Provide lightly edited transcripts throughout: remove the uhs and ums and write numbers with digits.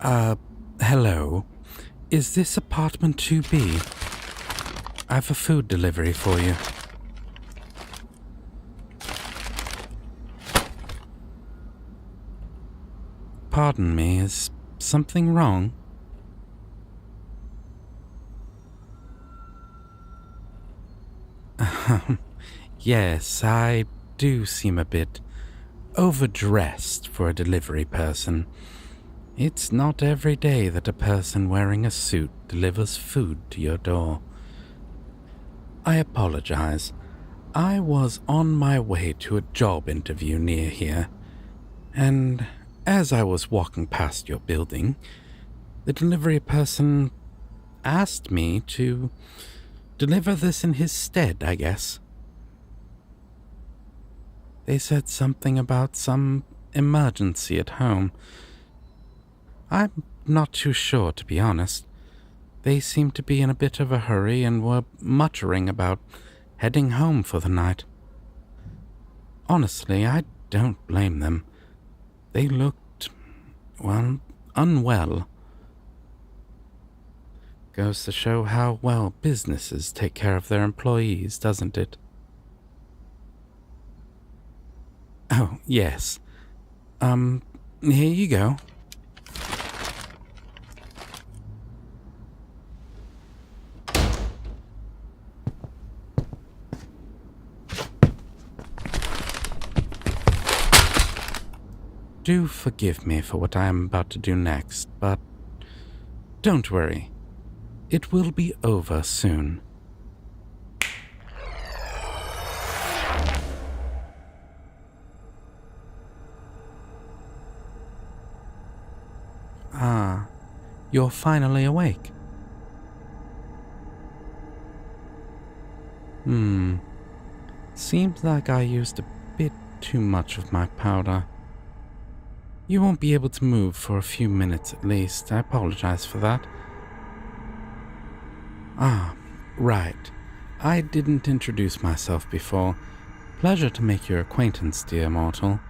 Hello. Is this apartment 2B? I have a food delivery for you. Pardon me, is something wrong? Yes, I do seem a bit overdressed for a delivery person. It's not every day that a person wearing a suit delivers food to your door. I apologize. I was on my way to a job interview near here, and as I was walking past your building, the delivery person asked me to deliver this in his stead, I guess. They said something about some emergency at home. I'm not too sure, to be honest. They seemed to be in a bit of a hurry and were muttering about heading home for the night. Honestly, I don't blame them. They looked, well, unwell. Goes to show how well businesses take care of their employees, doesn't it? Oh, yes. Here you go. Do forgive me for what I am about to do next, but don't worry. It will be over soon. Ah, you're finally awake. Seems like I used a bit too much of my powder. You won't be able to move for a few minutes at least. I apologize for that. Ah, right. I didn't introduce myself before. Pleasure to make your acquaintance, dear mortal.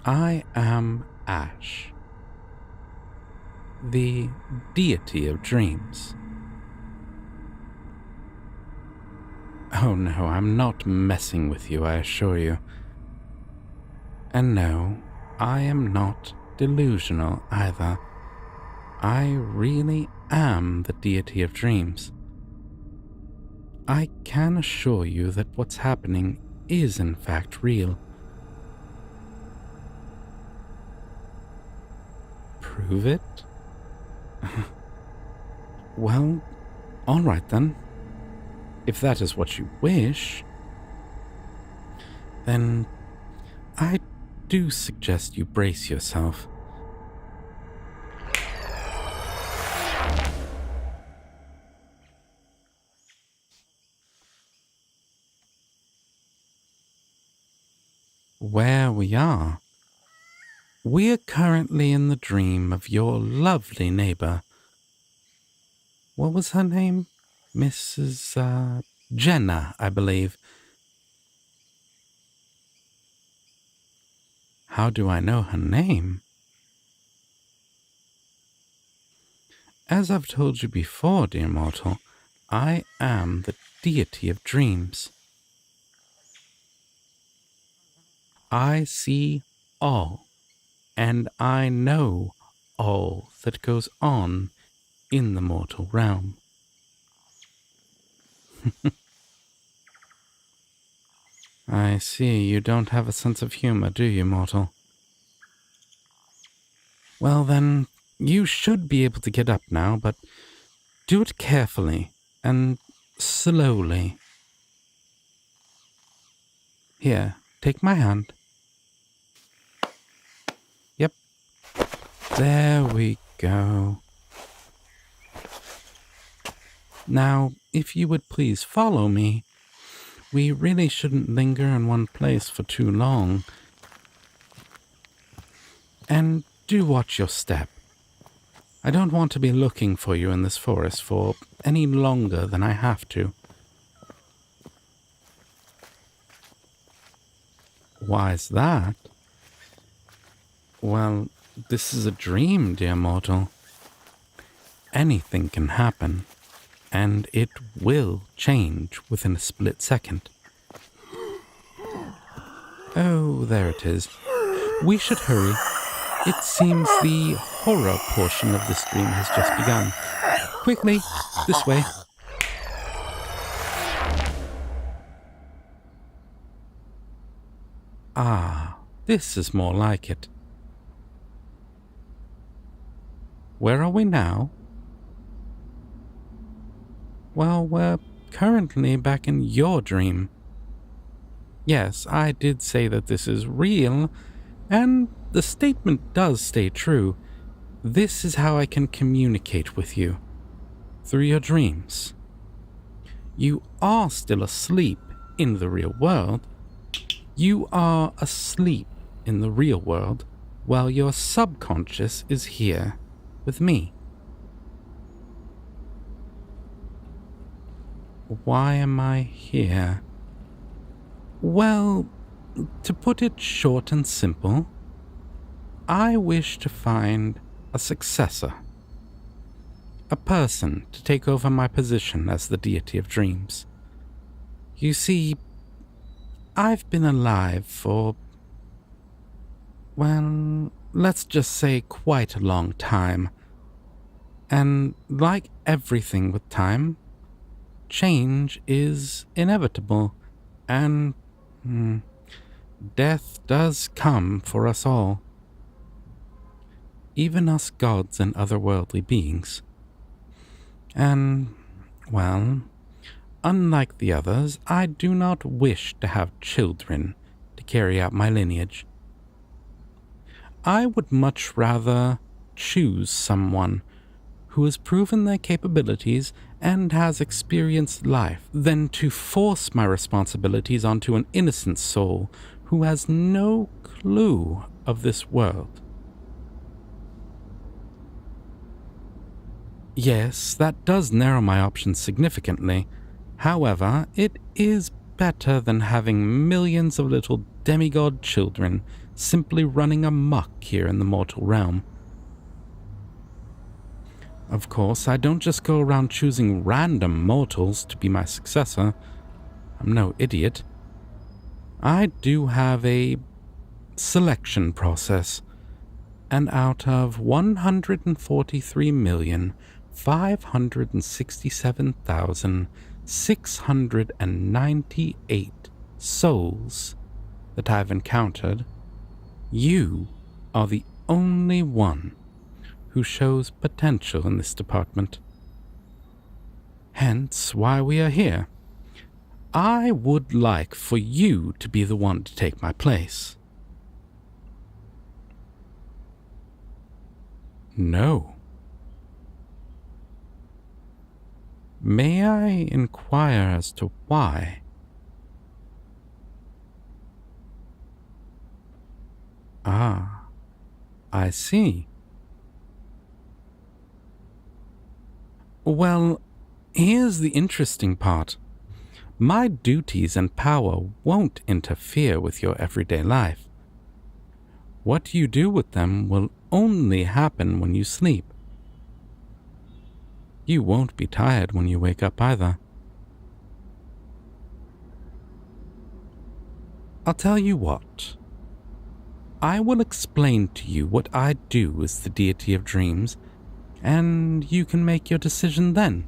I am Ash, the Deity of Dreams. Oh no, I'm not messing with you, I assure you. And no, I am not delusional either. I really am the Deity of Dreams. I can assure you that what's happening is in fact real. Prove it? Well, alright then. If that is what you wish, then I do suggest you brace yourself. Where we are. We're currently in the dream of your lovely neighbor. What was her name? Mrs. Jenna, I believe. How do I know her name? As I've told you before, dear mortal, I am the Deity of Dreams. I see all, and I know all that goes on in the mortal realm. I see you don't have a sense of humor, do you, mortal? Well then, you should be able to get up now, but do it carefully and slowly. Here, take my hand. Yep. There we go. Now, if you would please follow me, we really shouldn't linger in one place for too long. And do watch your step. I don't want to be looking for you in this forest for any longer than I have to. Why's that? Well, This is a dream, dear mortal. Anything can happen, and it will change within a split second. Oh, there it is. We should hurry. It seems the horror portion of this dream has just begun. Quickly, this way. Ah, this is more like it. Where are we now? Well, we're currently back in your dream. Yes, I did say that this is real, and the statement does stay true. This is how I can communicate with you, through your dreams. You are still asleep in the real world. You are asleep in the real world, while your subconscious is here with me. Why am I here? Well, to put it short and simple, I wish to find a successor. A person to take over my position as the Deity of Dreams. You see, I've been alive for, well, let's just say quite a long time. And like everything with time, change is inevitable, and death does come for us all. Even us gods and otherworldly beings. And, well, unlike the others, I do not wish to have children to carry out my lineage. I would much rather choose someone who has proven their capabilities and has experienced life than to force my responsibilities onto an innocent soul who has no clue of this world. Yes, that does narrow my options significantly. However, it is better than having millions of little demigod children simply running amok here in the mortal realm. Of course, I don't just go around choosing random mortals to be my successor. I'm no idiot. I do have a selection process, and out of 143,567,698 souls that I've encountered, you are the only one who shows potential in this department. Hence why we are here. I would like for you to be the one to take my place. No. May I inquire as to why? Ah, I see. Well, here's the interesting part. My duties and power won't interfere with your everyday life. What you do with them will only happen when you sleep. You won't be tired when you wake up either. I'll tell you what. I will explain to you what I do as the Deity of Dreams, and you can make your decision then.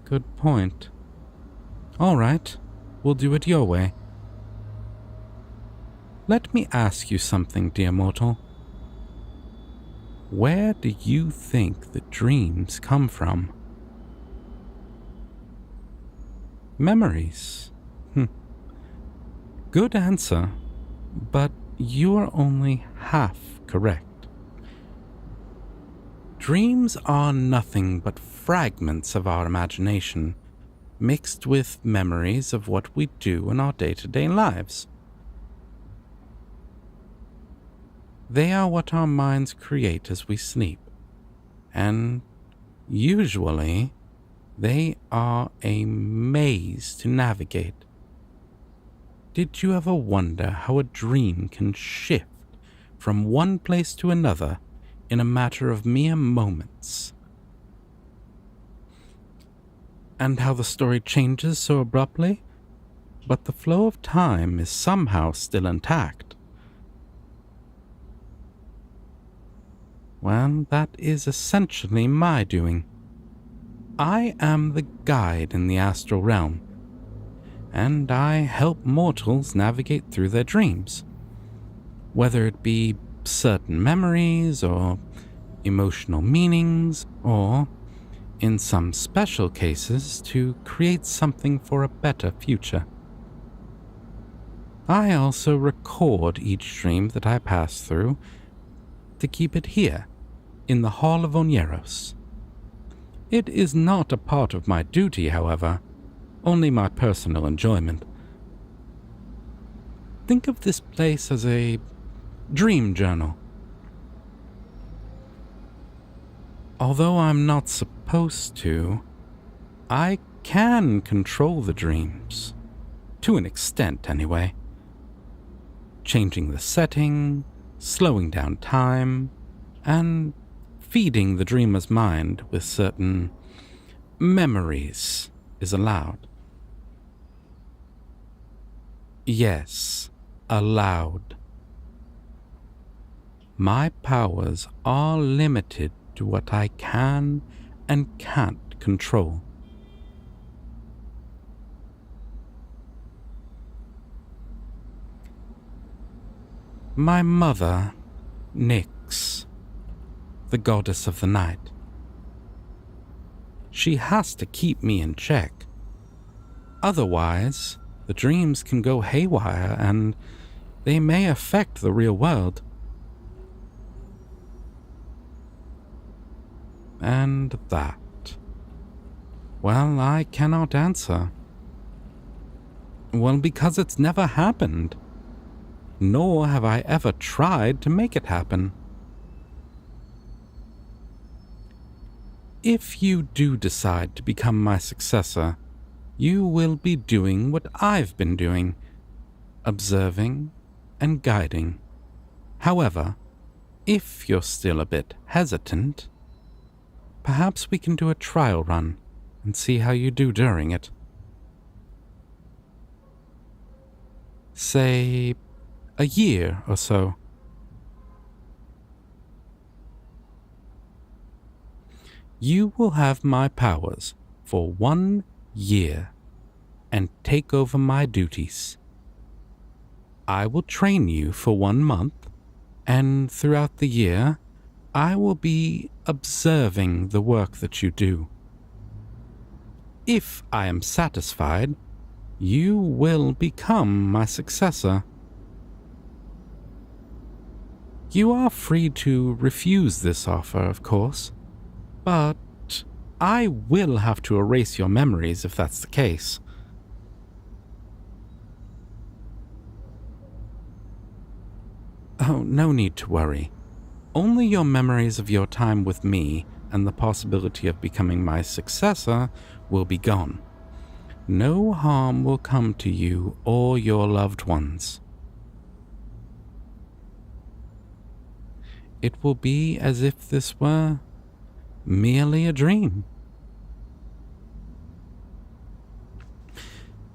Good point. All right, we'll do it your way. Let me ask you something, dear mortal. Where do you think the dreams come from? Memories. Good answer, but you are only half correct. Dreams are nothing but fragments of our imagination, mixed with memories of what we do in our day-to-day lives. They are what our minds create as we sleep, and usually they are a maze to navigate. Did you ever wonder how a dream can shift from one place to another in a matter of mere moments? And how the story changes so abruptly, but the flow of time is somehow still intact? Well, that is essentially my doing. I am the guide in the astral realm, and I help mortals navigate through their dreams, whether it be certain memories or emotional meanings, or, in some special cases, to create something for a better future. I also record each dream that I pass through to keep it here, in the Hall of Oneros. It is not a part of my duty, however, only my personal enjoyment. Think of this place as a dream journal. Although I'm not supposed to, I can control the dreams. To an extent, anyway. Changing the setting, slowing down time, and feeding the dreamer's mind with certain memories is allowed. Yes, allowed. My powers are limited to what I can and can't control. My mother, Nyx, the goddess of the night. She has to keep me in check. Otherwise, the dreams can go haywire and they may affect the real world. And that, well, I cannot answer. Well, because it's never happened. Nor have I ever tried to make it happen. If you do decide to become my successor, you will be doing what I've been doing, observing and guiding. However, if you're still a bit hesitant, perhaps we can do a trial run and see how you do during it. Say, a year or so. You will have my powers for 1 year and take over my duties. I will train you for 1 month, and throughout the year, I will be observing the work that you do. If I am satisfied, you will become my successor. You are free to refuse this offer, of course, but I will have to erase your memories if that's the case. Oh, no need to worry. Only your memories of your time with me and the possibility of becoming my successor will be gone. No harm will come to you or your loved ones. It will be as if this were merely a dream.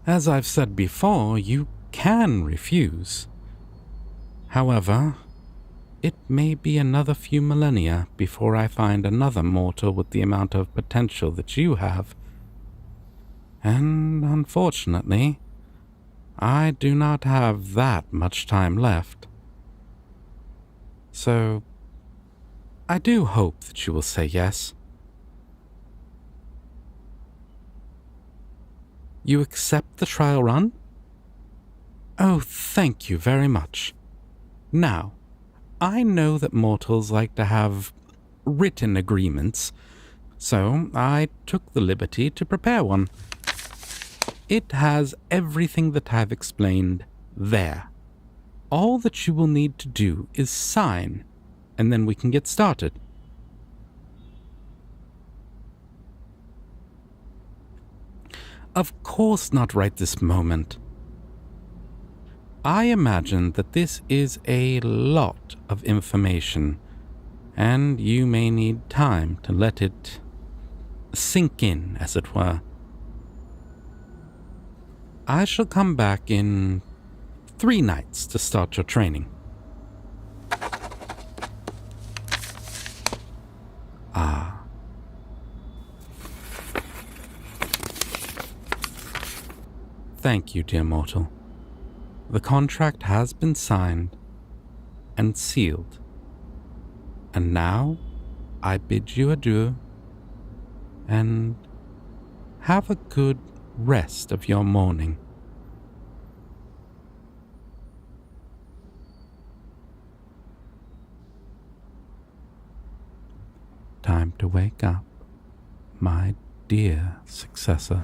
As I've said before, you can refuse. However, it may be another few millennia before I find another mortal with the amount of potential that you have. And unfortunately, I do not have that much time left. So, I do hope that you will say yes. You accept the trial run? Oh, thank you very much. Now, I know that mortals like to have written agreements, so I took the liberty to prepare one. It has everything that I've explained there. All that you will need to do is sign, and then we can get started. Of course not right this moment. I imagine that this is a lot of information, and you may need time to let it sink in, as it were. I shall come back in 3 nights to start your training. Ah. Thank you, dear mortal. The contract has been signed and sealed. And now I bid you adieu and have a good rest of your morning. Time to wake up, my dear successor.